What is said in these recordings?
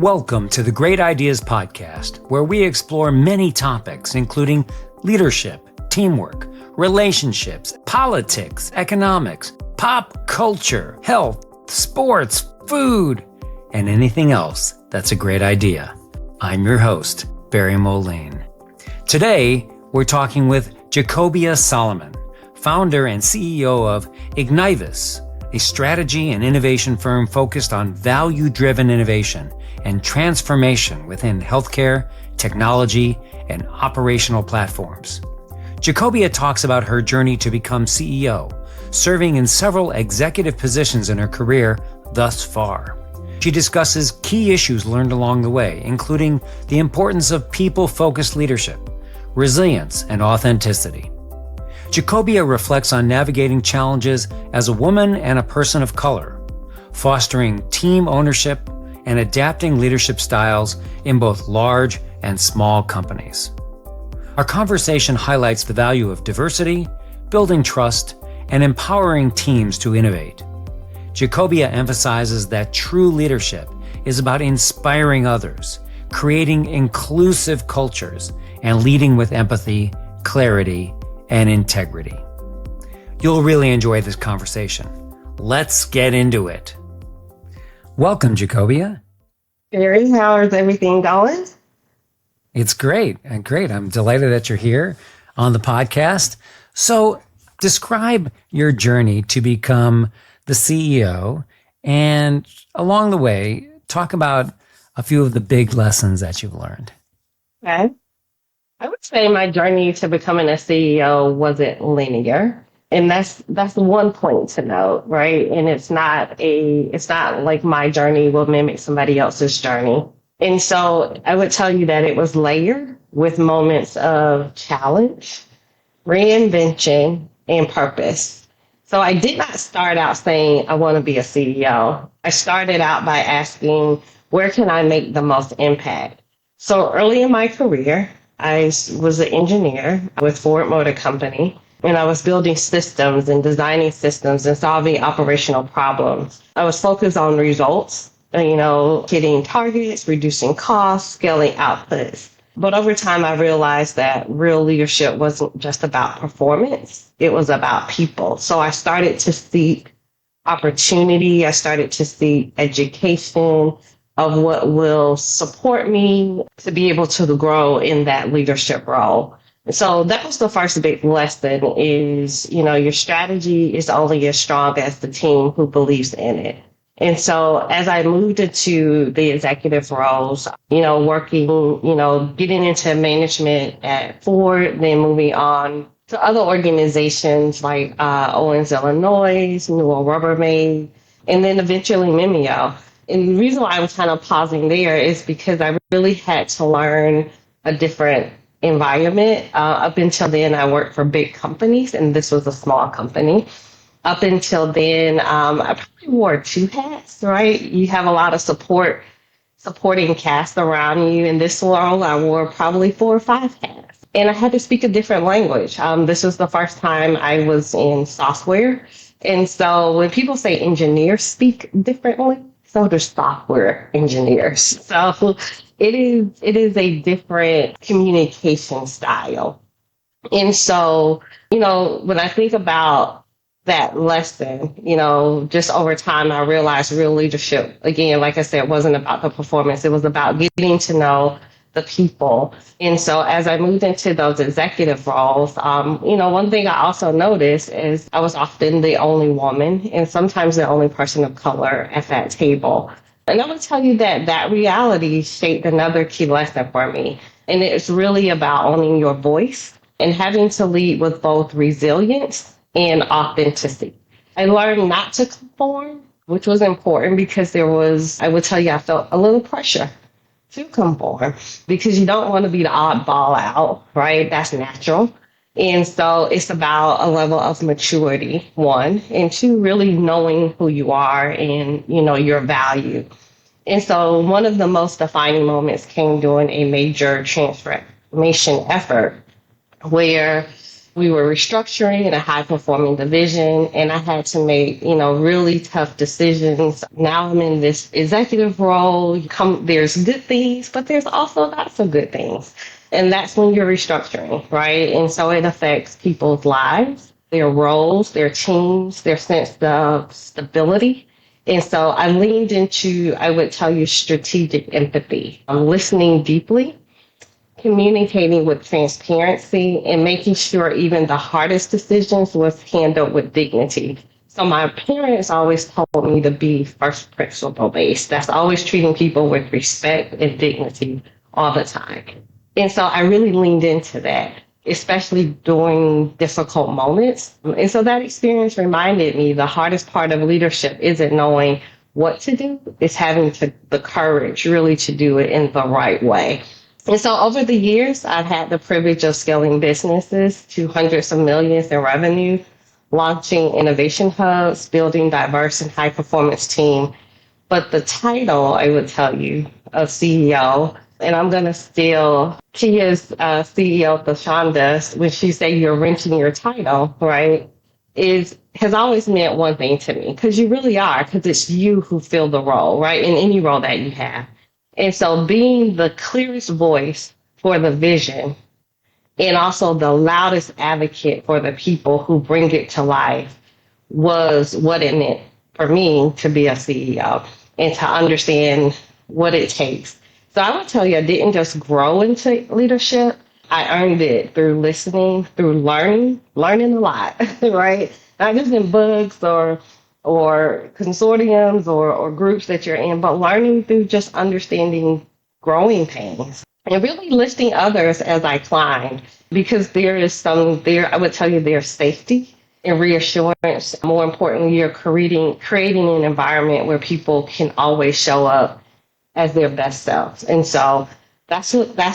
Welcome to the Great Ideas Podcast, where we explore many topics, including leadership, teamwork, relationships, politics, economics, pop culture, health, sports, food, and anything else that's a great idea. I'm your host, Barry Moline. Today, we're talking with Jacobia Solomon, founder and CEO of Ignivis, a strategy and innovation firm focused on value-driven innovation and transformation within healthcare, technology, and operational platforms. Jacobia talks about her journey to become CEO, serving in several executive positions in her career thus far. She discusses key issues learned along the way, including the importance of people-focused leadership, resilience, and authenticity. Jacobia reflects on navigating challenges as a woman and a person of color, fostering team ownership, and adapting leadership styles in both large and small companies. Our conversation highlights the value of diversity, building trust, and empowering teams to innovate. Jacobia emphasizes that true leadership is about inspiring others, creating inclusive cultures, and leading with empathy, clarity, and integrity. You'll really enjoy this conversation. Let's get into it. Welcome, Jacobia. Barry, how is everything going? It's great. Great. I'm delighted that you're here on the podcast. So describe your journey to become the CEO, and along the way, talk about a few of the big lessons that you've learned. Okay. I would say my journey to becoming a CEO wasn't linear. And that's one point to note, right? And it's not like my journey will mimic somebody else's journey. And so I would tell you that it was layered with moments of challenge, reinvention, and purpose. So I did not start out saying I want to be a CEO. I started out by asking, where can I make the most impact? So early in my career, I was an engineer with Ford Motor Company. And I was building systems and designing systems and solving operational problems. I was focused on results, hitting targets, reducing costs, scaling outputs. But over time, I realized that real leadership wasn't just about performance. It was about people. So I started to seek opportunity. I started to seek education of what will support me to be able to grow in that leadership role. So that was the first big lesson is, your strategy is only as strong as the team who believes in it. And so as I moved into the executive roles, working, getting into management at Ford, then moving on to other organizations like Owens, Illinois, Newell Rubbermaid, and then eventually Mimeo. And the reason why I was kind of pausing there is because I really had to learn a different environment. Up until then, I worked for big companies, and this was a small company. Up until then, I probably wore two hats, right? You have a lot of supporting cast around you. In this role, I wore probably 4 or 5 hats. And I had to speak a different language. This was the first time I was in software. And so when people say engineers speak differently, so do software engineers. So it is a different communication style. And so, when I think about that lesson, just over time, I realized real leadership, again, like I said, wasn't about the performance. It was about getting to know the people. And so as I moved into those executive roles, one thing I also noticed is I was often the only woman and sometimes the only person of color at that table. And I will tell you that reality shaped another key lesson for me. And it's really about owning your voice and having to lead with both resilience and authenticity. I learned not to conform, which was important because I would tell you, I felt a little pressure to conform because you don't want to be the oddball out, right? That's natural. And so it's about a level of maturity, 1, and 2, really knowing who you are and, your value. And so one of the most defining moments came during a major transformation effort where We were restructuring in a high performing division, and I had to make, really tough decisions. Now I'm in this executive role. There's good things, but there's also not so good things. And that's when you're restructuring, right? And so it affects people's lives, their roles, their teams, their sense of stability. And so I leaned into, I would tell you, strategic empathy. I'm listening deeply, communicating with transparency, and making sure even the hardest decisions was handled with dignity. So my parents always told me to be first principle based. That's always treating people with respect and dignity all the time. And so I really leaned into that, especially during difficult moments. And so that experience reminded me the hardest part of leadership isn't knowing what to do, it's having the courage really to do it in the right way. And so over the years, I've had the privilege of scaling businesses to hundreds of millions in revenue, launching innovation hubs, building diverse and high performance team. But the title, I would tell you, of CEO, and I'm going to steal Kia's CEO, Thashonda, when she say you're renting your title, right, has always meant one thing to me, because you really are, because it's you who fill the role, right, in any role that you have. And so being the clearest voice for the vision and also the loudest advocate for the people who bring it to life was what it meant for me to be a CEO and to understand what it takes. So I would tell you, I didn't just grow into leadership. I earned it through listening, through learning a lot, right? Not just in books or consortiums or groups that you're in, but learning through just understanding growing pains and really lifting others as I climbed, because I would tell you there's safety and reassurance. More importantly, you're creating an environment where people can always show up as their best selves. And so that's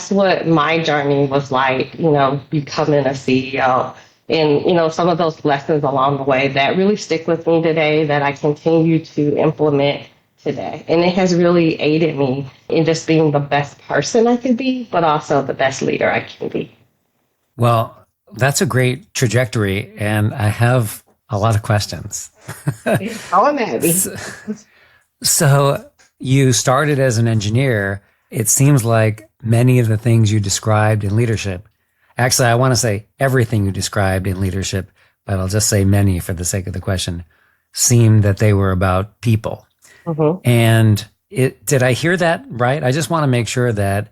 what my journey was like, becoming a CEO. And, some of those lessons along the way that really stick with me today that I continue to implement today. And it has really aided me in just being the best person I could be, but also the best leader I can be. Well, that's a great trajectory, and I have a lot of questions. I'm happy. So you started as an engineer. It seems like many of the things you described in leadership, actually, I want to say everything you described in leadership, but I'll just say many for the sake of the question, seemed that they were about people. Mm-hmm. And did I hear that right? I just want to make sure that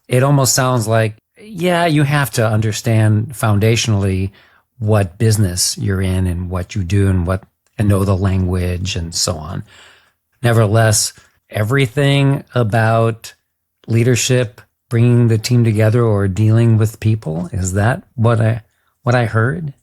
it almost sounds like, yeah, you have to understand foundationally what business you're in and what you do and know the language and so on. Nevertheless, everything about leadership, bringing the team together or dealing with people, is that what I heard?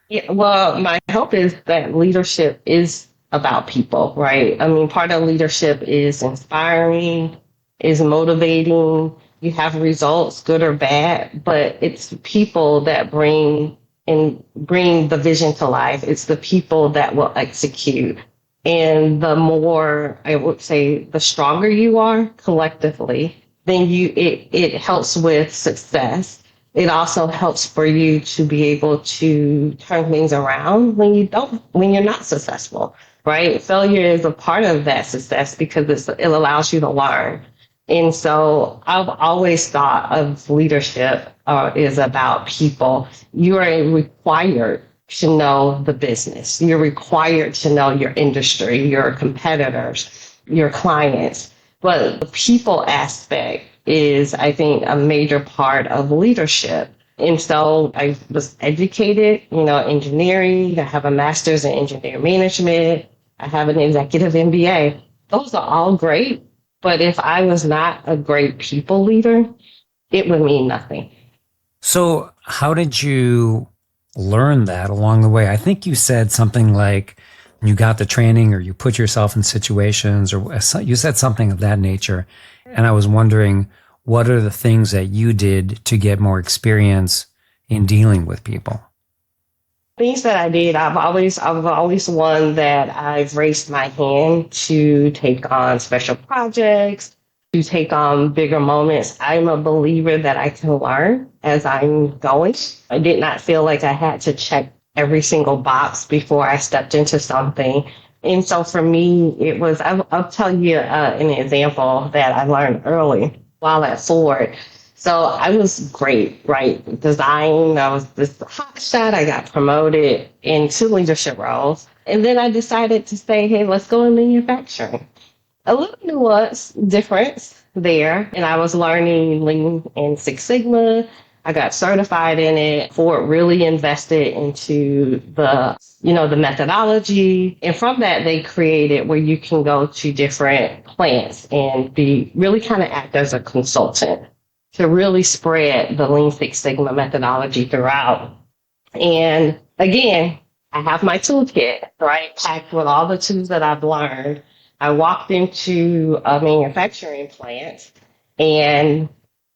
Yeah, well, my hope is that leadership is about people, right? I mean, part of leadership is inspiring, is motivating. You have results, good or bad, but it's people that bring the vision to life. It's the people that will execute. And the more, I would say, the stronger you are collectively, then it helps with success. It also helps for you to be able to turn things around when you're not successful, right? Failure is a part of that success because it allows you to learn. And so I've always thought of leadership is about people. You are required to know the business. You're required to know your industry, your competitors, your clients. But the people aspect is, I think, a major part of leadership. And so I was educated, engineering. I have a master's in engineering management. I have an executive MBA. Those are all great. But if I was not a great people leader, it would mean nothing. So how did you learn that along the way? I think you said something like you got the training or you put yourself in situations, or you said something of that nature. And I was wondering, what are the things that you did to get more experience in dealing with people? Things that I did, I've always one that I've raised my hand to take on special projects. to take on bigger moments. I'm a believer that I can learn as I'm going. I did not feel like I had to check every single box before I stepped into something. And so for me, it was, I'll tell you an example that I learned early while at Ford. So I was great, right? Design, I was this hot shot. I got promoted into leadership roles. And then I decided to say, hey, let's go in manufacturing. A little nuance difference there. And I was learning Lean and Six Sigma. I got certified in it. Ford really invested into the methodology. And from that, they created where you can go to different plants and be really kind of act as a consultant to really spread the Lean Six Sigma methodology throughout. And again, I have my toolkit, right? Packed with all the tools that I've learned. I walked into a manufacturing plant and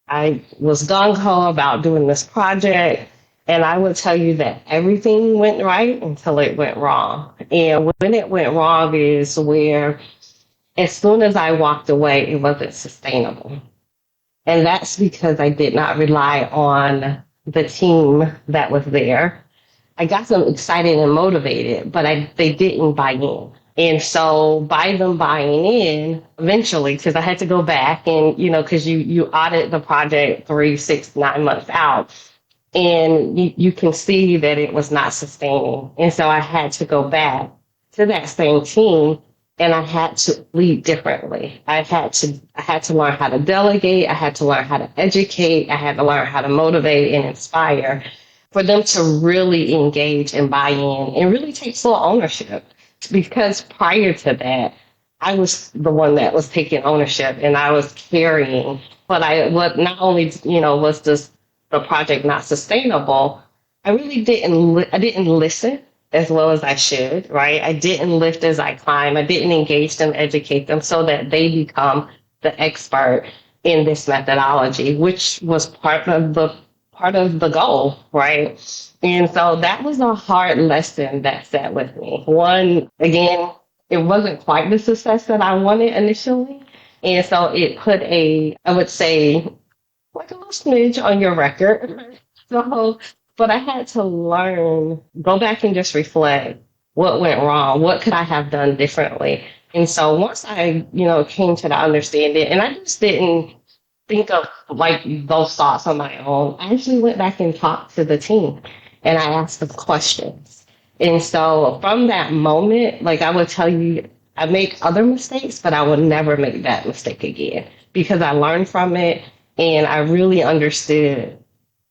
I was gung-ho about doing this project. And I would tell you that everything went right until it went wrong. And when it went wrong is where, as soon as I walked away, it wasn't sustainable. And that's because I did not rely on the team that was there. I got them excited and motivated, but they didn't buy in. And so by them buying in eventually, because I had to go back and, because you audit the project 3, 6, 9 months out, and you can see that it was not sustaining. And so I had to go back to that same team and I had to lead differently. I had to learn how to delegate. I had to learn how to educate. I had to learn how to motivate and inspire for them to really engage and buy in and really take full ownership. Because prior to that, I was the one that was taking ownership and I was carrying. But what not only, was the project not sustainable, I didn't listen as well as I should, right? I didn't lift as I climb. I didn't engage them, educate them so that they become the expert in this methodology, which was part of the goal, right? And so that was a hard lesson that sat with me. One, again, it wasn't quite the success that I wanted initially. And so it put I would say, like a little smidge on your record. So, but I had to go back and just reflect what went wrong, what could I have done differently. And so once I, came to the understanding, and I just didn't think of like those thoughts on my own, I actually went back and talked to the team and I asked them questions. And so from that moment, like I would tell you, I make other mistakes, but I will never make that mistake again because I learned from it and I really understood.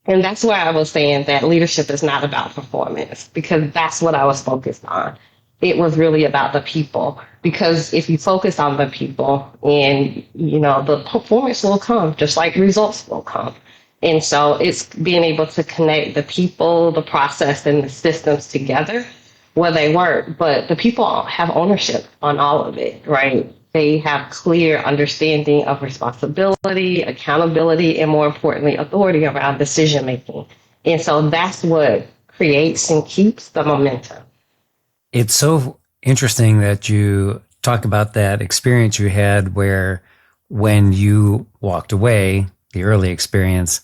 And that's why I was saying that leadership is not about performance because that's what I was focused on. It was really about the people because if you focus on the people and, the performance will come just like results will come. And so it's being able to connect the people, the process, and the systems together where they work. But the people have ownership on all of it, right? They have clear understanding of responsibility, accountability, and more importantly, authority around decision making. And so that's what creates and keeps the momentum. It's so interesting that you talk about that experience you had where when you walked away, the early experience,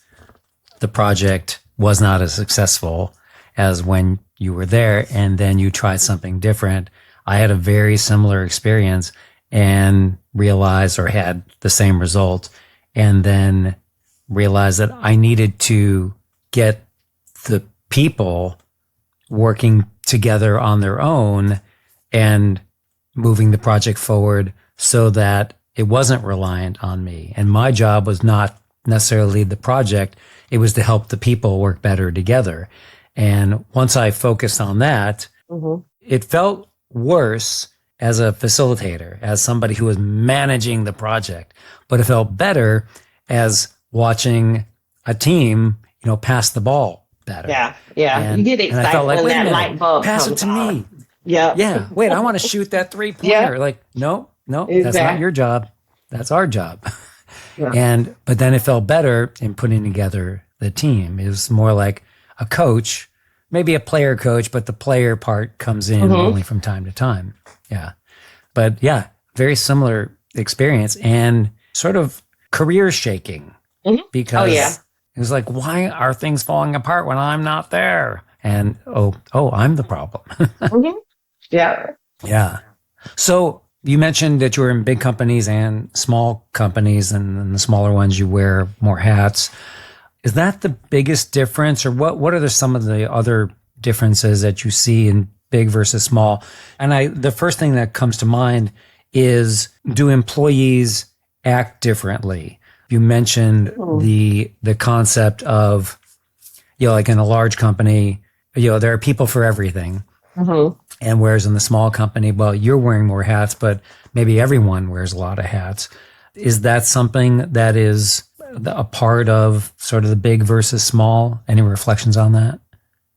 the project was not as successful as when you were there and then you tried something different. I had a very similar experience and realized or had the same result and then realized that I needed to get the people working together on their own and moving the project forward so that it wasn't reliant on me. And my job was not necessarily the project. It was to help the people work better together. And once I focused on that, it felt worse as a facilitator, as somebody who was managing the project, but it felt better as watching a team, pass the ball better. Yeah. And, you get excited and I felt like, when wait a that minute, light bulb pass comes it to on. me. Yeah. Wait, I want to shoot that 3-pointer. Yeah. Like, no, Exactly. that's not your job. That's our job. Yeah. But then it felt better in putting together the team. It was more like a coach, maybe a player coach, but the player part comes in only from time to time. Yeah. But yeah, very similar experience. And sort of career shaking Mhm. Oh, yeah. because it was like, why are things falling apart when I'm not there? And I'm the problem. Hmm. Yeah. Yeah. So you mentioned that you were in big companies and small companies, and in the smaller ones you wear more hats. Is that the biggest difference, or what are some of the other differences that you see in big versus small? And the first thing that comes to mind is, do employees act differently? You mentioned Mhm. the concept of, like in a large company, there are people for everything. Mhm. And whereas in the small company, well, you're wearing more hats, but maybe everyone wears a lot of hats. Is that something that is a part of sort of the big versus small? Any reflections on that?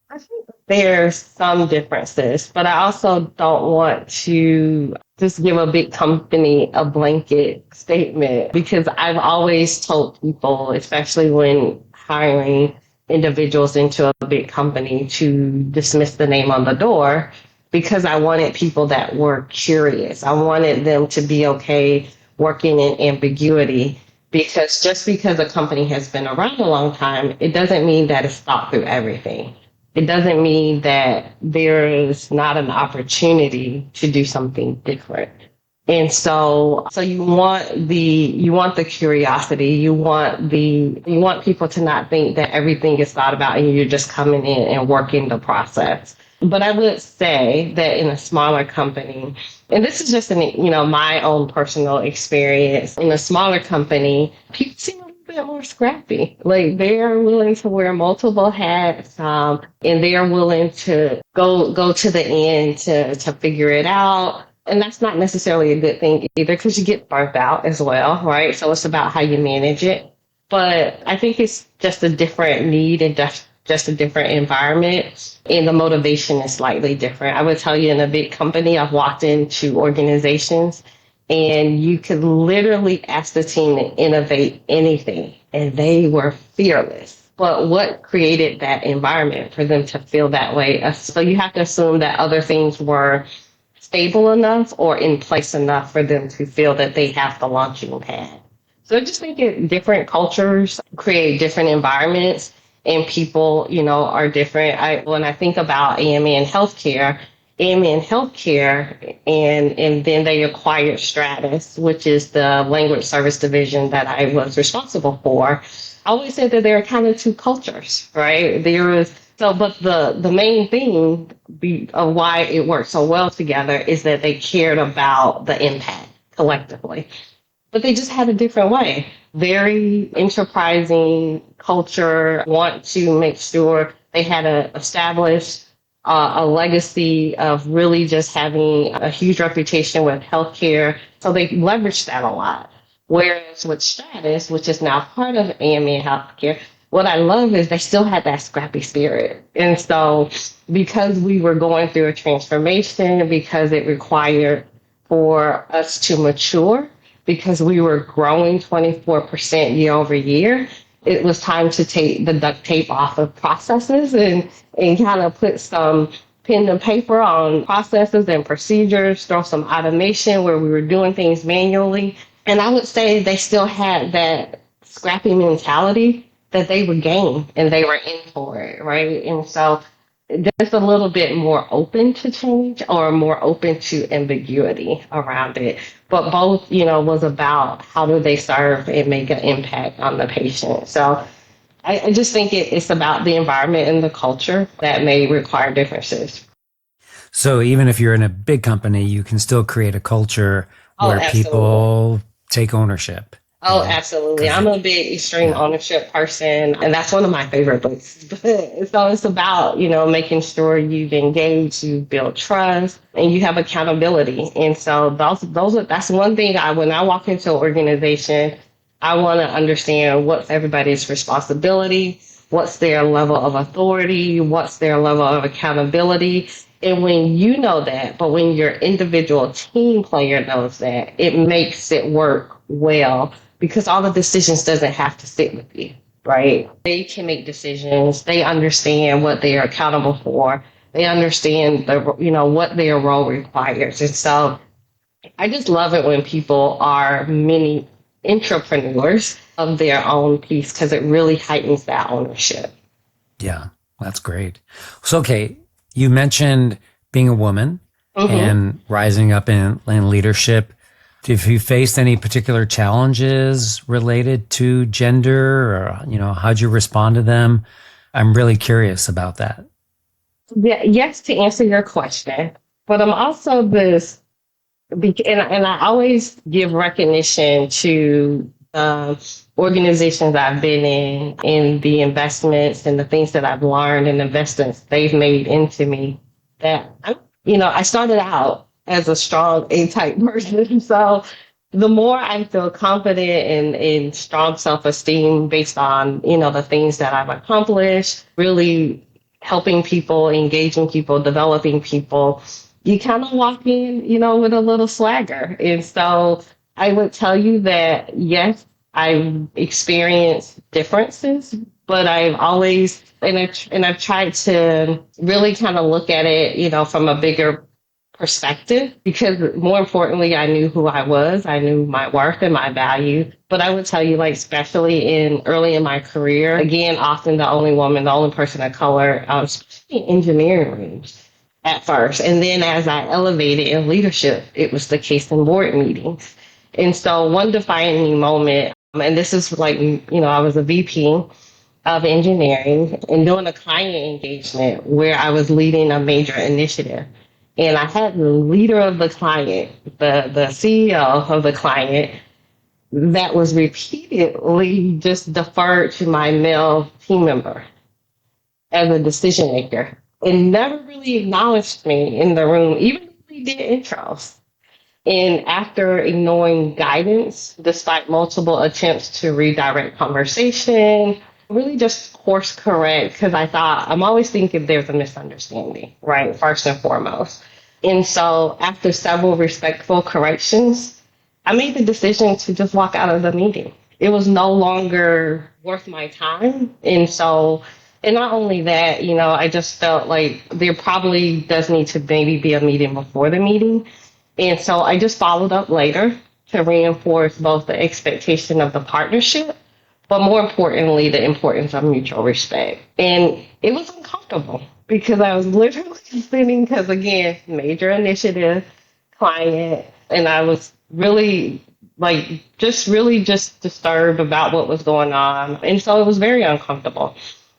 I think there's some differences, but I also don't want to just give a big company a blanket statement because I've always told people, especially when hiring individuals into a big company, to dismiss the name on the door because I wanted people that were curious. I wanted them to be okay working in ambiguity because just because a company has been around a long time, it doesn't mean that it's thought through everything. It doesn't mean that there is not an opportunity to do something different. And so you want the curiosity, you want people to not think that everything is thought about and you're just coming in and working the process. But I would say that in a smaller company, and this is just my own personal experience, in a smaller company, people seem a little bit more scrappy. Like they are willing to wear multiple hats, and they are willing to go to the end to figure it out. And that's not necessarily a good thing either because you get burnt out as well, right? So it's about how you manage it. But I think it's just a different need and just a different environment. And the motivation is slightly different. I would tell you in a big company, I've walked into organizations and you could literally ask the team to innovate anything and they were fearless. But what created that environment for them to feel that way? So you have to assume that other things were stable enough or in place enough for them to feel that they have the launching pad. So I just think different cultures create different environments and people, are different. When I think about AME and healthcare and then they acquired Stratus, which is the language service division that I was responsible for. I always said that there are kind of two cultures, right? But the main thing of why it worked so well together is that they cared about the impact collectively, but they just had a different way. Very enterprising culture, want to make sure they had established a legacy of really just having a huge reputation with healthcare. So they leveraged that a lot. Whereas with Stratus, which is now part of AME Healthcare, what I love is they still had that scrappy spirit. And so because we were going through a transformation, because it required for us to mature, because we were growing 24% year over year, it was time to take the duct tape off of processes and kind of put some pen to paper on processes and procedures, throw some automation where we were doing things manually. And I would say they still had that scrappy mentality that they were game and they were in for it, right? And so just a little bit more open to change or more open to ambiguity around it. But both, was about how do they serve and make an impact on the patient. So I just think it's about the environment and the culture that may require differences. So even if you're in a big company, you can still create a culture Oh, where absolutely. people take ownership. Oh, absolutely. Because I'm a big extreme yeah, ownership person, and that's one of my favorite books. So it's about, making sure you've engaged, you build trust, and you have accountability. And so that's one thing when I walk into an organization, I want to understand what's everybody's responsibility, what's their level of authority, what's their level of accountability. And when you know that, but when your individual team player knows that, it makes it work well because all the decisions doesn't have to sit with you, right? They can make decisions. They understand what they are accountable for. They understand what their role requires. And so I just love it when people are entrepreneurs of their own piece because it really heightens that ownership. Yeah, that's great. So, okay, you mentioned being a woman Mm-hmm. and rising up in leadership. Have you faced any particular challenges related to gender or, how'd you respond to them? I'm really curious about that. Yeah, yes, to answer your question, but I'm also this, and I always give recognition to organizations I've been in the investments and the things that I've learned and investments they've made into me. I started out as a strong A type person, so the more I feel confident and strong self esteem based on the things that I've accomplished, really helping people, engaging people, developing people, you kind of walk in, with a little swagger. And so I would tell you that, yes, I've experienced differences, but I've always, and I've tried to really kind of look at it, from a bigger perspective, because more importantly, I knew who I was, I knew my worth and my value. But I would tell you, like, especially in early in my career, again, often the only woman, the only person of color, especially in engineering rooms at first. And then as I elevated in leadership, it was the case in board meetings. And so one defining moment, and this is like, I was a VP of engineering and doing a client engagement where I was leading a major initiative. And I had the leader of the client, the CEO of the client, that was repeatedly just deferred to my male team member as a decision maker and never really acknowledged me in the room, even if we did intros. And after ignoring guidance, despite multiple attempts to redirect conversation, really just course correct, because I thought, I'm always thinking there's a misunderstanding, right? First and foremost. And so after several respectful corrections, I made the decision to just walk out of the meeting. It was no longer worth my time. And not only that, I just felt like there probably does need to maybe be a meeting before the meeting. And so I just followed up later to reinforce both the expectation of the partnership, but more importantly, the importance of mutual respect. And it was uncomfortable because I was literally sitting, because again, major initiative, client, and I was really just disturbed about what was going on. And so it was very uncomfortable.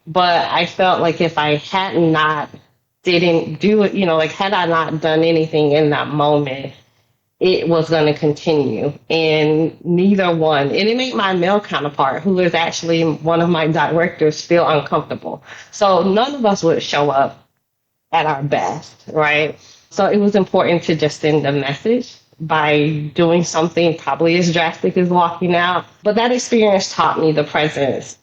But I felt like if I had not didn't do it, like had I not done anything in that moment, it was going to continue. And neither one, and it made my male counterpart, who is actually one of my directors, feel uncomfortable. So none of us would show up at our best, right? So it was important to just send a message by doing something probably as drastic as walking out. But that experience taught me that presence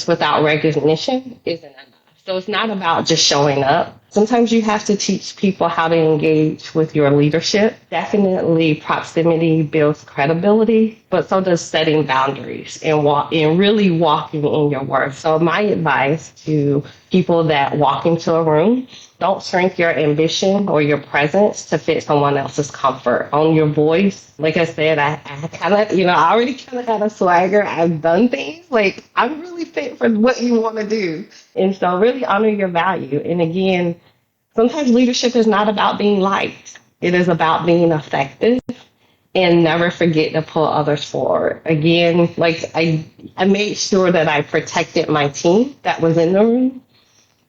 without recognition isn't enough. So it's not about just showing up. Sometimes you have to teach people how to engage with your leadership. Definitely proximity builds credibility, but so does setting boundaries and really walking in your worth. So my advice to people that walk into a room, don't shrink your ambition or your presence to fit someone else's comfort. Own your voice. Like I said, I kind of, I already kind of had a swagger. I've done things. Like, I'm really fit for what you want to do. And so really honor your value. And again, sometimes leadership is not about being liked. It is about being effective, and never forget to pull others forward. Again, like I made sure that I protected my team that was in the room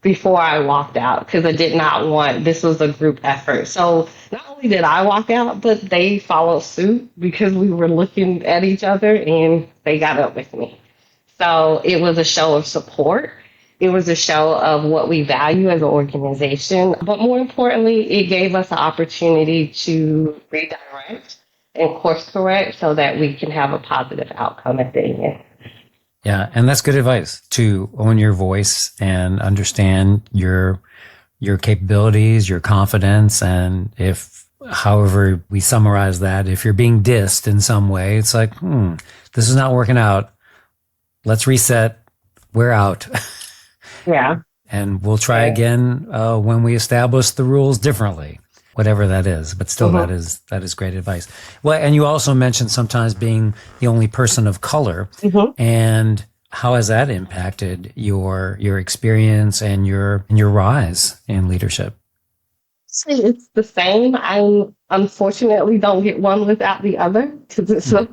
before I walked out, because I did not want, this was a group effort. So not only did I walk out, but they followed suit because we were looking at each other and they got up with me. So it was a show of support. It was a show of what we value as an organization. But more importantly, it gave us an opportunity to redirect and course correct so that we can have a positive outcome at the end. Yeah, and that's good advice, to own your voice and understand your capabilities, your confidence, and if, however we summarize that, if you're being dissed in some way, it's like, this is not working out. Let's reset. We're out. Yeah. And we'll try again when we establish the rules differently. whatever that is. But still, that is great advice. Well, and you also mentioned sometimes being the only person of color, and how has that impacted your experience and your rise in leadership? So it's the same. I unfortunately don't get one without the other because it's so.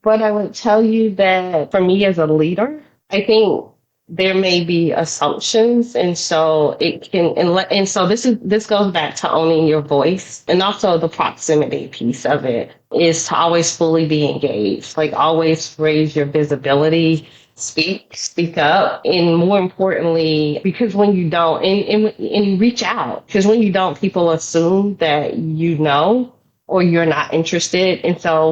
But I would tell you that for me as a leader, I think there may be assumptions, and so it can, and so this goes back to owning your voice, and also the proximity piece of it is to always fully be engaged, like always raise your visibility, speak up, and more importantly, because when you don't, and reach out, because when you don't, people assume that you know or you're not interested, and so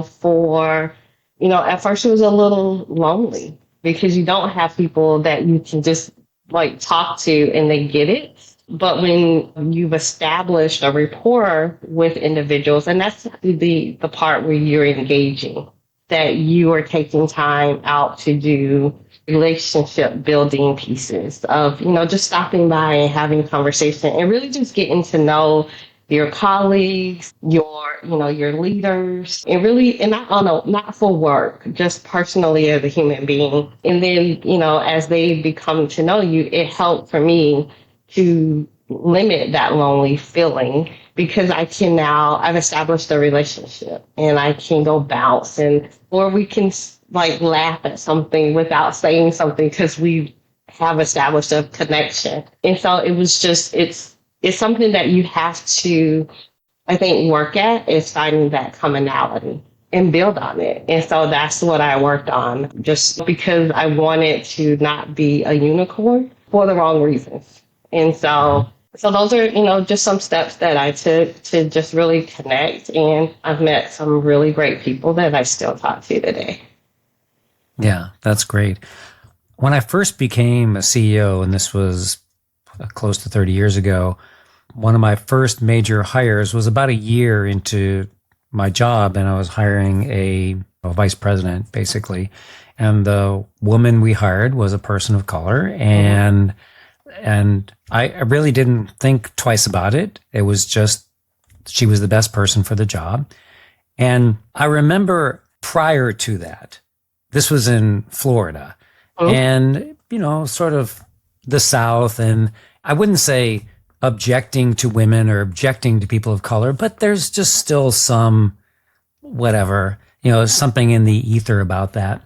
at first it was a little lonely because you don't have people that you can just like talk to and they get it. But when you've established a rapport with individuals, and that's the part where you're engaging, that you are taking time out to do relationship building pieces of, just stopping by and having conversation and really just getting to know your colleagues, your leaders, and really, and not for work, just personally as a human being. And then, as they become to know you, it helped for me to limit that lonely feeling because I've established a relationship and I can go bounce or we can like laugh at something without saying something because we have established a connection. And so it was just, it's something that you have to, I think, work at is finding that commonality and build on it. And so that's what I worked on just because I wanted to not be a unicorn for the wrong reasons. And so those are, just some steps that I took to just really connect. And I've met some really great people that I still talk to today. Yeah, that's great. When I first became a CEO, and this was close to 30 years ago, one of my first major hires was about a year into my job, and I was hiring a vice president, basically. And the woman we hired was a person of color, and I really didn't think twice about it. It was just she was the best person for the job. And I remember prior to that, this was in Florida, and sort of the South, and I wouldn't say objecting to women or objecting to people of color, but there's just still some something in the ether about that.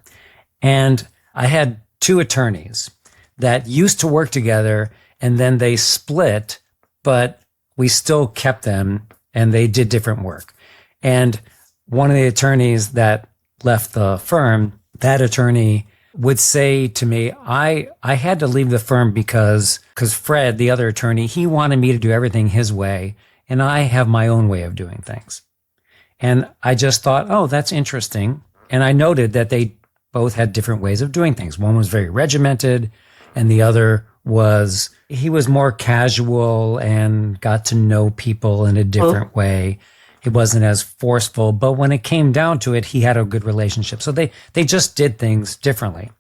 And I had two attorneys that used to work together, and then they split, but we still kept them and they did different work. And one of the attorneys that left the firm, that attorney would say to me, I had to leave the firm because Fred, the other attorney, he wanted me to do everything his way, and I have my own way of doing things. And I just thought, oh, that's interesting. And I noted that they both had different ways of doing things. One was very regimented, and the other he was more casual and got to know people in a different way. It wasn't as forceful, but when it came down to it, he had a good relationship. So they just did things differently.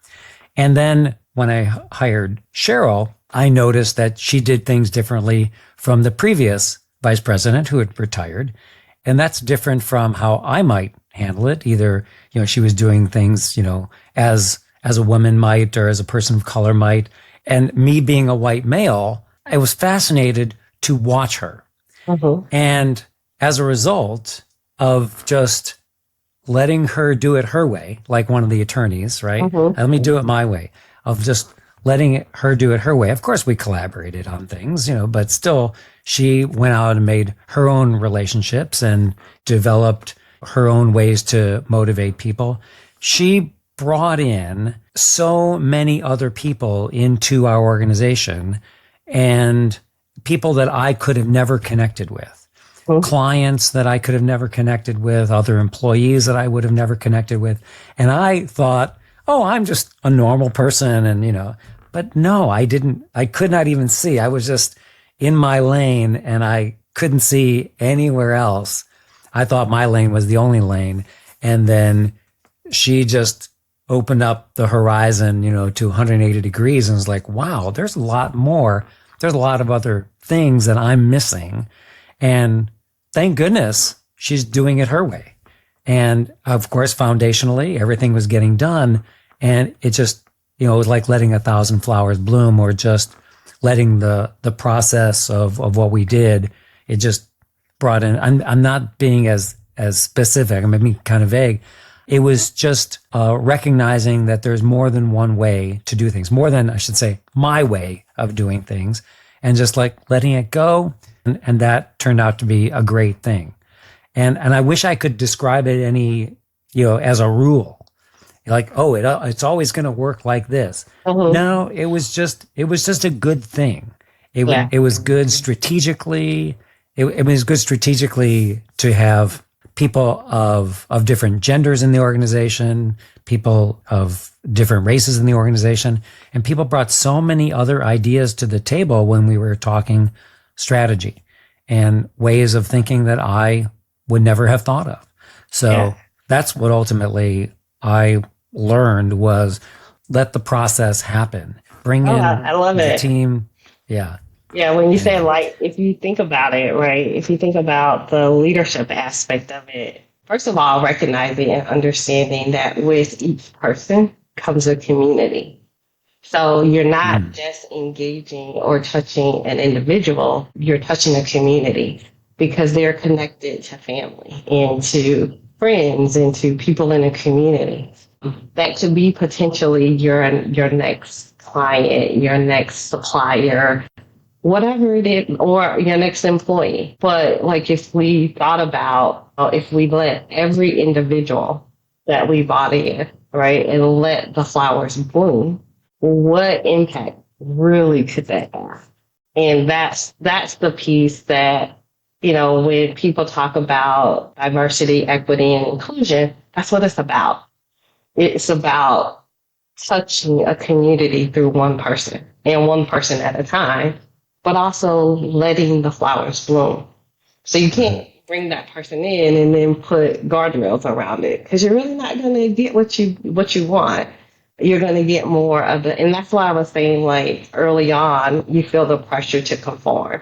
And then when I hired Cheryl, I noticed that she did things differently from the previous vice president who had retired. And that's different from how I might handle it. Either, she was doing things, as a woman might or as a person of color might. And me being a white male, I was fascinated to watch her. And as a result of just letting her do it her way, like one of the attorneys, right? Let me do it my way, of just letting her do it her way. Of course, we collaborated on things, but still she went out and made her own relationships and developed her own ways to motivate people. She brought in so many other people into our organization, and people that I could have never connected with. Clients that I could have never connected with, other employees that I would have never connected with. And I thought, oh, I'm just a normal person. And, but no, I could not even see. I was just in my lane and I couldn't see anywhere else. I thought my lane was the only lane. And then she just opened up the horizon, to 180 degrees and was like, wow, there's a lot more. There's a lot of other things that I'm missing. And thank goodness she's doing it her way. And of course, foundationally, everything was getting done. And it just, it was like letting 1,000 flowers bloom, or just letting the process of what we did. It just brought in, I'm not being as specific. I'm being kind of vague. It was just recognizing that there's more than one way to do things, more than, I should say, my way of doing things, and just like letting it go. And that turned out to be a great thing. And I wish I could describe it as a rule, like, oh, it's always going to work like this. Mm-hmm. No, it was just a good thing. It was good strategically. It was good strategically to have people of different genders in the organization, people of different races in the organization, and people brought so many other ideas to the table when we were talking strategy and ways of thinking that I would never have thought of. So that's what ultimately I learned, was let the process happen. Bring in I love the it. team. Yeah. Yeah, when you say, like, if you think about it, right, if you think about the leadership aspect of it, first of all, recognizing and understanding that with each person comes a community. So you're not just engaging or touching an individual, you're touching a community, because they're connected to family and to friends and to people in a community. That could be potentially your next client, your next supplier, whatever it is, or your next employee. But like, if we thought about, if we let every individual that we brought in, right, and let the flowers bloom, what impact really could that have? And that's the piece that, when people talk about diversity, equity, and inclusion, that's what it's about. It's about touching a community through one person, and one person at a time, but also letting the flowers bloom. So you can't bring that person in and then put guardrails around it, because you're really not going to get what you want. You're going to get more of the, and that's why I was saying, like, early on, you feel the pressure to conform,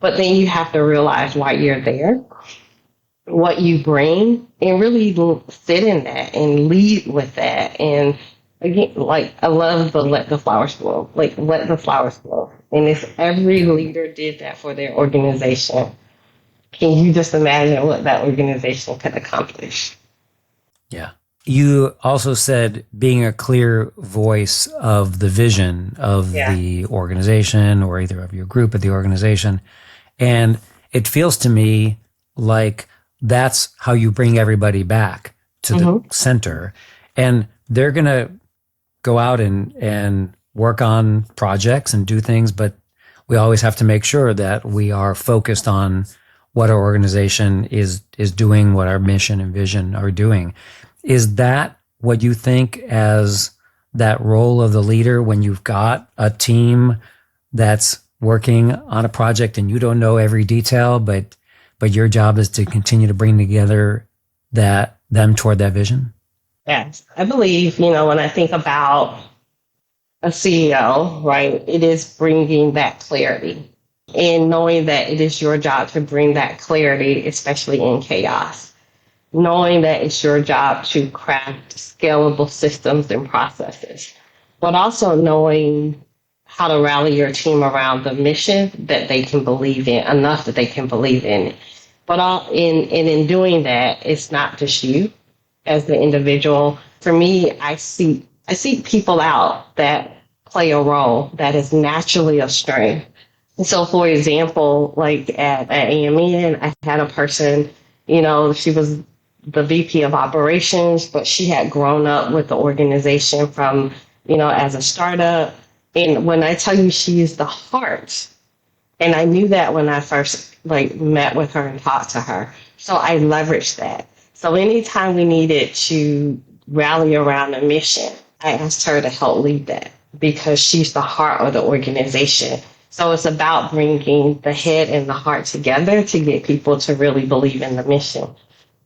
but then you have to realize why you're there, what you bring, and really sit in that and lead with that. And again, like, I love the let the flowers bloom, like, let the flowers bloom. And if every leader did that for their organization, can you just imagine what that organization could accomplish? Yeah. You also said being a clear voice of the vision of the organization, or either of your group at the organization. And it feels to me like that's how you bring everybody back to the center. And they're going to go out and work on projects and do things, but we always have to make sure that we are focused on what our organization is doing, what our mission and vision are doing. Is that what you think as that role of the leader, when you've got a team that's working on a project and you don't know every detail, but your job is to continue to bring together them toward that vision? Yes, I believe, when I think about a CEO, right, it is bringing that clarity, and knowing that it is your job to bring that clarity, especially in chaos. Knowing that it's your job to craft scalable systems and processes, but also knowing how to rally your team around the mission that they can believe in, enough that they can believe in it. But in doing that, it's not just you as the individual. For me, I seek people out that play a role that is naturally of strength. And so, for example, like at AMN, I had a person, she was the VP of operations, but she had grown up with the organization from, as a startup. And when I tell you, she is the heart, and I knew that when I first met with her and talked to her. So I leveraged that. So anytime we needed to rally around a mission, I asked her to help lead that, because she's the heart of the organization. So it's about bringing the head and the heart together to get people to really believe in the mission.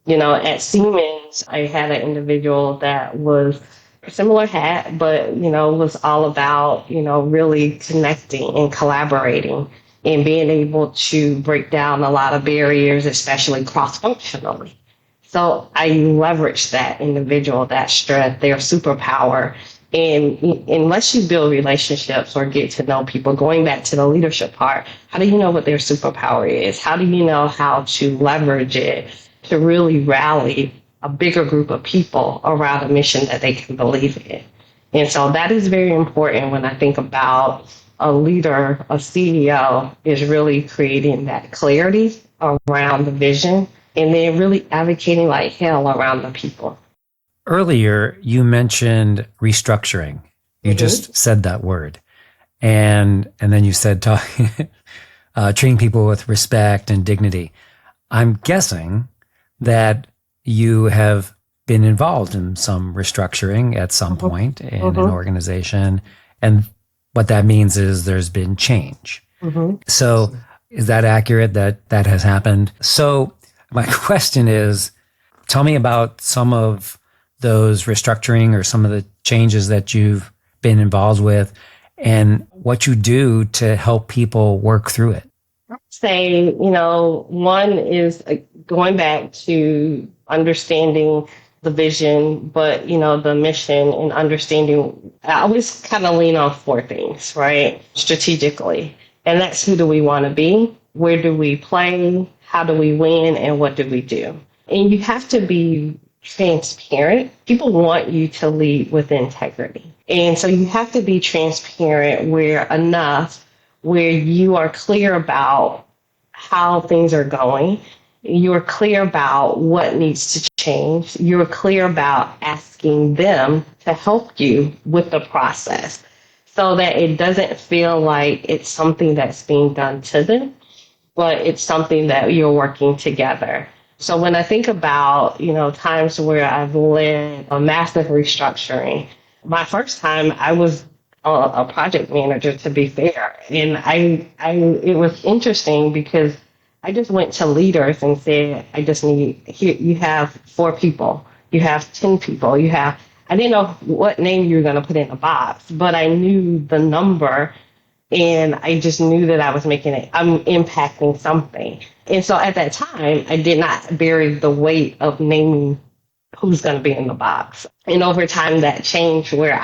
At Siemens, I had an individual that was a similar hat, but, was all about, really connecting and collaborating. and being able to break down a lot of barriers, especially cross-functionally. So I leverage that individual, that strength, their superpower. And unless you build relationships or get to know people, going back to the leadership part, how do you know what their superpower is? How do you know how to leverage it to really rally a bigger group of people around a mission that they can believe in? And so that is very important when I think about a leader, a CEO, is really creating that clarity around the vision and then really advocating like hell around the people. Earlier, you mentioned restructuring. You just said that word. And then you said treating people with respect and dignity. I'm guessing that you have been involved in some restructuring at some point in an organization. And what that means is there's been change. So is that accurate that that has happened? So my question is, tell me about some of those restructuring or some of the changes that you've been involved with and what you do to help people work through it. Say, one is going back to understanding the vision, but, the mission and understanding. I always kind of lean on four things, right? Strategically. And that's who do we want to be? Where do we play? How do we win? And what do we do? And you have to be transparent. People want you to lead with integrity. And so you have to be transparent where you are clear about how things are going. You're clear about what needs to change. You're clear about asking them to help you with the process so that it doesn't feel like it's something that's being done to them, but it's something that you're working together. So when I think about, times where I've led a massive restructuring, my first time I was a project manager, to be fair. And it was interesting because I just went to leaders and said, you have 4 people, you have 10 people, I didn't know what name you were going to put in the box, but I knew the number. And I just knew that I'm impacting something. And so at that time, I did not bear the weight of naming who's going to be in the box. And over time, that changed where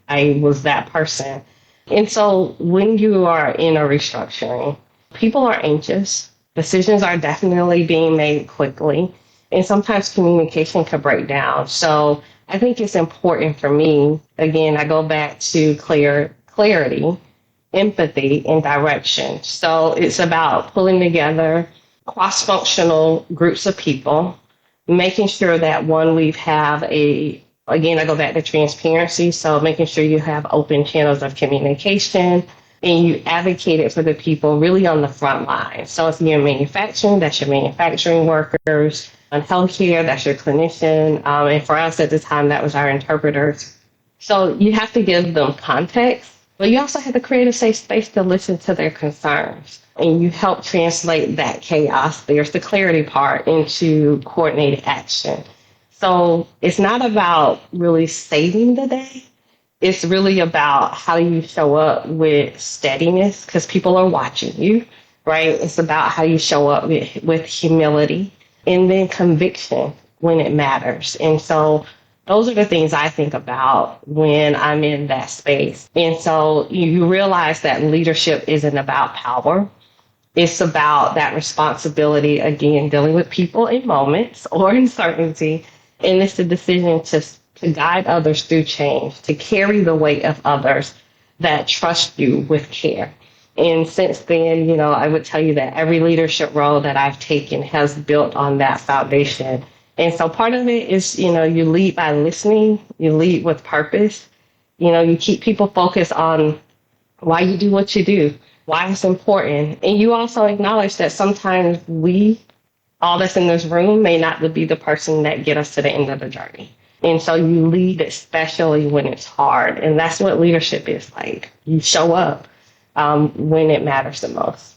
I was that person. And so when you are in a restructuring, people are anxious. Decisions are definitely being made quickly. And sometimes communication could break down. So I think it's important for me, again, I go back to clarity, empathy, and direction. So it's about pulling together cross-functional groups of people, making sure that we have again, I go back to transparency. So making sure you have open channels of communication and you advocate it for the people really on the front line. So if you're in manufacturing, that's your manufacturing workers. On healthcare, that's your clinician. And for us at the time, that was our interpreters. So you have to give them context, but you also have to create a safe space to listen to their concerns. And you help translate that chaos, there's the clarity part, into coordinated action. So it's not about really saving the day. It's really about how you show up with steadiness because people are watching you, right? It's about how you show up with humility and then conviction when it matters. And so those are the things I think about when I'm in that space. And so you realize that leadership isn't about power. It's about that responsibility, again, dealing with people in moments or uncertainty. And it's the decision to guide others through change, to carry the weight of others that trust you with care. And since then, I would tell you that every leadership role that I've taken has built on that foundation. And so part of it is, you lead by listening, you lead with purpose, you keep people focused on why you do what you do, why it's important. And you also acknowledge that sometimes all that's in this room may not be the person that get us to the end of the journey. And so you lead, especially when it's hard. And that's what leadership is like. You show up when it matters the most.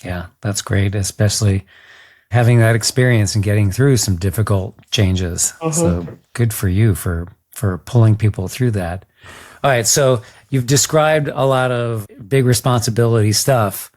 Yeah, that's great, especially having that experience and getting through some difficult changes. Mm-hmm. So good for you for pulling people through that. All right, so you've described a lot of big responsibility stuff.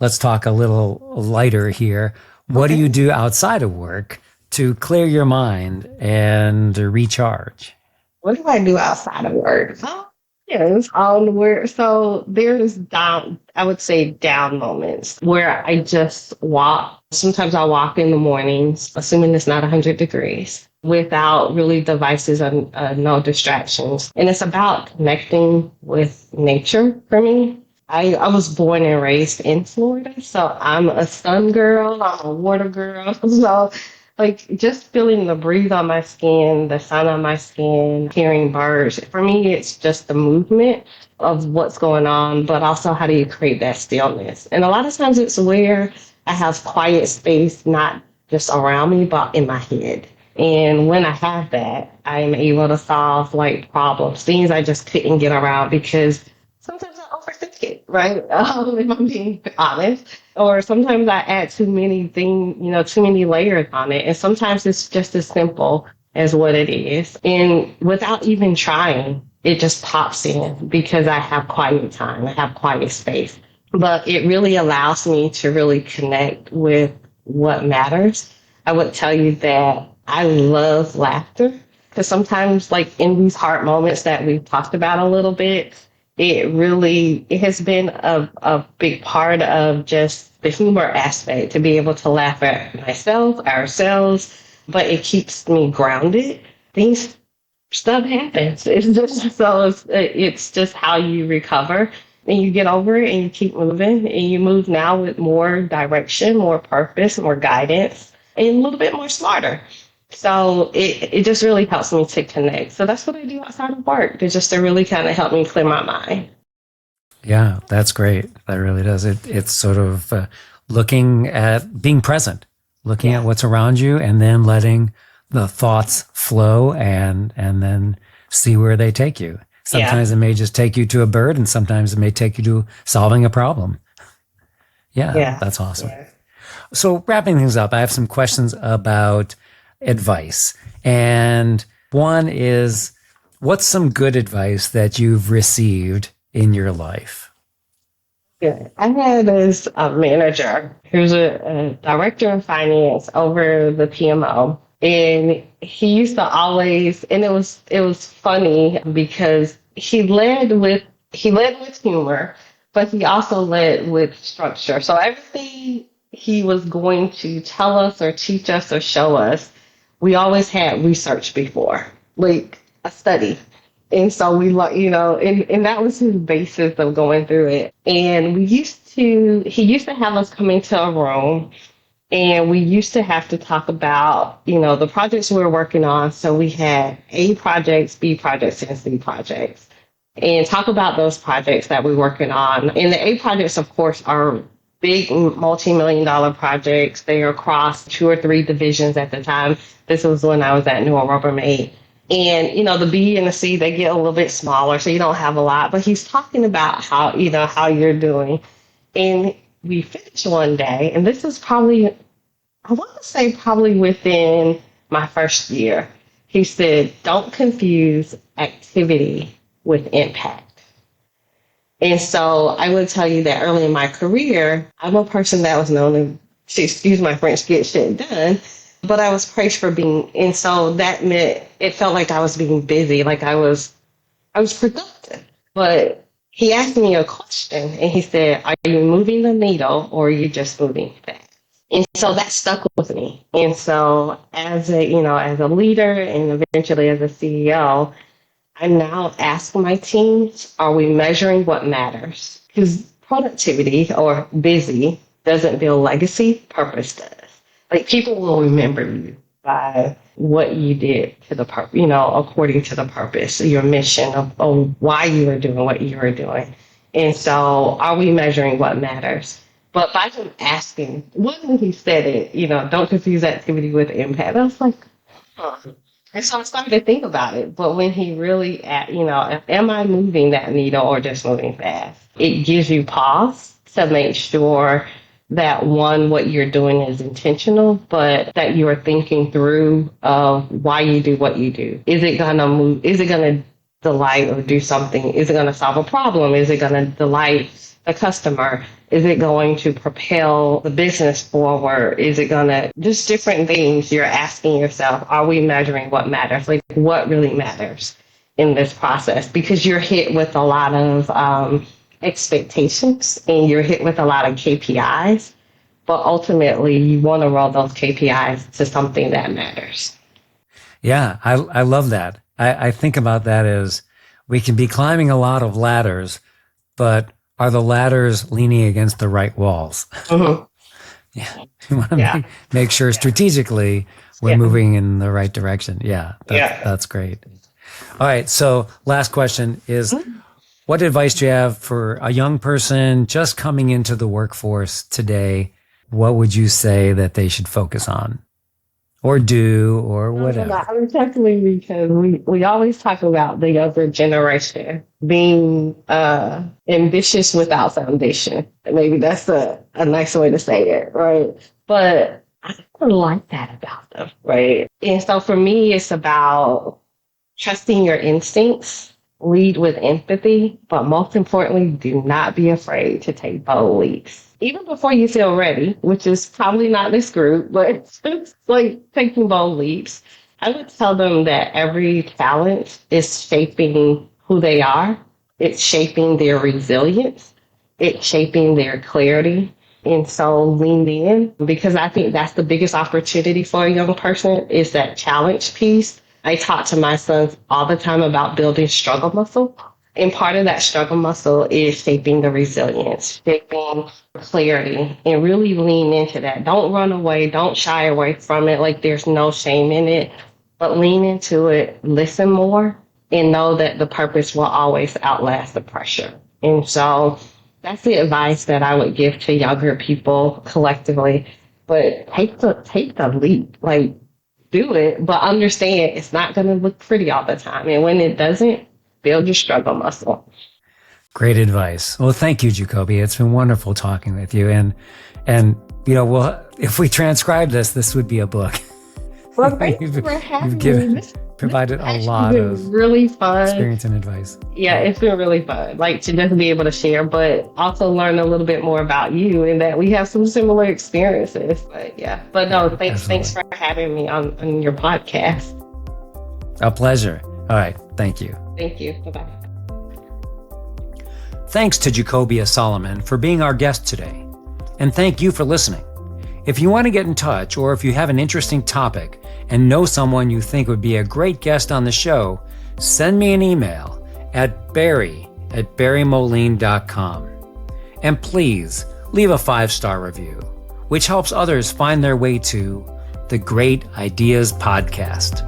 let's talk a little lighter here. What do you do outside of work to clear your mind and recharge? What do I do outside of work? Oh, yes, on work. So there's down, I would say down moments where I just walk. Sometimes I walk in the mornings, assuming it's not 100 degrees, without really devices and no distractions. And it's about connecting with nature for me. I was born and raised in Florida, so I'm a sun girl, I'm a water girl. So like just feeling the breeze on my skin, the sun on my skin, hearing birds. For me, it's just the movement of what's going on, but also how do you create that stillness? And a lot of times it's where I have quiet space, not just around me, but in my head. And when I have that, I'm able to solve like problems, things I just couldn't get around because sometimes I overthink it, right? If I'm being honest. Or sometimes I add too many things, too many layers on it. And sometimes it's just as simple as what it is. And without even trying, it just pops in because I have quiet time, I have quiet space. But it really allows me to really connect with what matters. I would tell you that I love laughter because sometimes, like in these hard moments that we've talked about a little bit, it has been a big part of just the humor aspect to be able to laugh at myself, ourselves, but it keeps me grounded. Things Stuff happens. It's just how you recover and you get over it and you keep moving and you move now with more direction, more purpose, more guidance, and a little bit more smarter. So it just really helps me to connect. So that's what I do outside of work, is just to really kind of help me clear my mind. Yeah, that's great. That really does. It's sort of looking at being present, looking at what's around you, and then letting the thoughts flow and then see where they take you. Sometimes it may just take you to a bird, and sometimes it may take you to solving a problem. Yeah, that's awesome. Yeah. So wrapping things up, I have some questions about advice. And one is, what's some good advice that you've received in your life? Yeah, I had this manager who's a director of finance over the PMO. And he used to always, and it was funny because he led with humor, but he also led with structure. So everything he was going to tell us or teach us or show us, we always had research before, like a study. And so and that was his basis of going through it. And he used to have us come into a room, and we used to have to talk about, the projects we were working on. So we had A projects, B projects, and C projects, and talk about those projects that we're working on. And the A projects, of course, are big multi-million-dollar projects. They are across 2 or 3 divisions at the time. This was when I was at Newell Rubbermaid. And, the B and the C, they get a little bit smaller, so you don't have a lot. But he's talking about how you're doing. And we finished one day, and this is probably, I want to say probably within my first year. He said, don't confuse activity with impact. And so I would tell you that early in my career, I'm a person that was known to, excuse my French, get shit done. But I was praised for being, and so that meant it felt like I was being busy, like I was productive. But he asked me a question, and he said, are you moving the needle or are you just moving fast? And so that stuck with me. And so as a leader and eventually as a CEO, I now ask my teams, are we measuring what matters? Because productivity or busy doesn't build legacy, purpose does. Like, people will remember you by what you did to the purpose, according to the purpose, your mission of why you were doing what you were doing. And so are we measuring what matters? But by him asking, when he said it, don't confuse activity with impact, I was like, huh. And so I started to think about it. But when he really, am I moving that needle or just moving fast? It gives you pause to make sure that, one, what you're doing is intentional, but that you are thinking through why you do what you do. Is it going to move? Is it going to delight or do something? Is it going to solve a problem? Is it going to delight the customer? Is it going to propel the business forward? Is it going to, just different things you're asking yourself, are we measuring what matters? Like what really matters in this process? Because you're hit with a lot of expectations and you're hit with a lot of KPIs, but ultimately you want to roll those KPIs to something that matters. Yeah, I love that. I think about that as we can be climbing a lot of ladders, but are the ladders leaning against the right walls? Mm-hmm. Yeah. You want to make sure strategically we're moving in the right direction. Yeah. That's great. All right. So last question is, what advice do you have for a young person just coming into the workforce today? What would you say that they should focus on or do or whatever? Exactly, because we always talk about the younger generation being ambitious without foundation. Maybe that's a nice way to say it, right? But I don't like that about them, right? And so for me, it's about trusting your instincts, lead with empathy, but most importantly, do not be afraid to take bold leaps. Even before you feel ready, which is probably not this group, but it's like taking bold leaps. I would tell them that every talent is shaping who they are. It's shaping their resilience. It's shaping their clarity. And so lean in, because I think that's the biggest opportunity for a young person is that challenge piece. I talk to my sons all the time about building struggle muscle. And part of that struggle muscle is shaping the resilience, shaping clarity, and really lean into that. Don't run away. Don't shy away from it. Like there's no shame in it, but lean into it, listen more, and know that the purpose will always outlast the pressure. And so that's the advice that I would give to younger people collectively. But take the leap. Like, do it, but understand it's not going to look pretty all the time. And when it doesn't, build your struggle muscle. Great advice. Well, thank you, Jacobia. It's been wonderful talking with you. And well, if we transcribe this would be a book. Well, thank you for having me. Provided a lot of really fun experience and advice. Yeah, it's been really fun. Like to just be able to share, but also learn a little bit more about you and that we have some similar experiences. But no, thanks for having me on your podcast. A pleasure. All right. Thank you. Thank you. Bye-bye. Thanks to Jacobia Solomon for being our guest today. And thank you for listening. If you want to get in touch or if you have an interesting topic and know someone you think would be a great guest on the show, send me an email at barry@barrymoline.com. And please leave a 5-star review, which helps others find their way to the Great Ideas Podcast.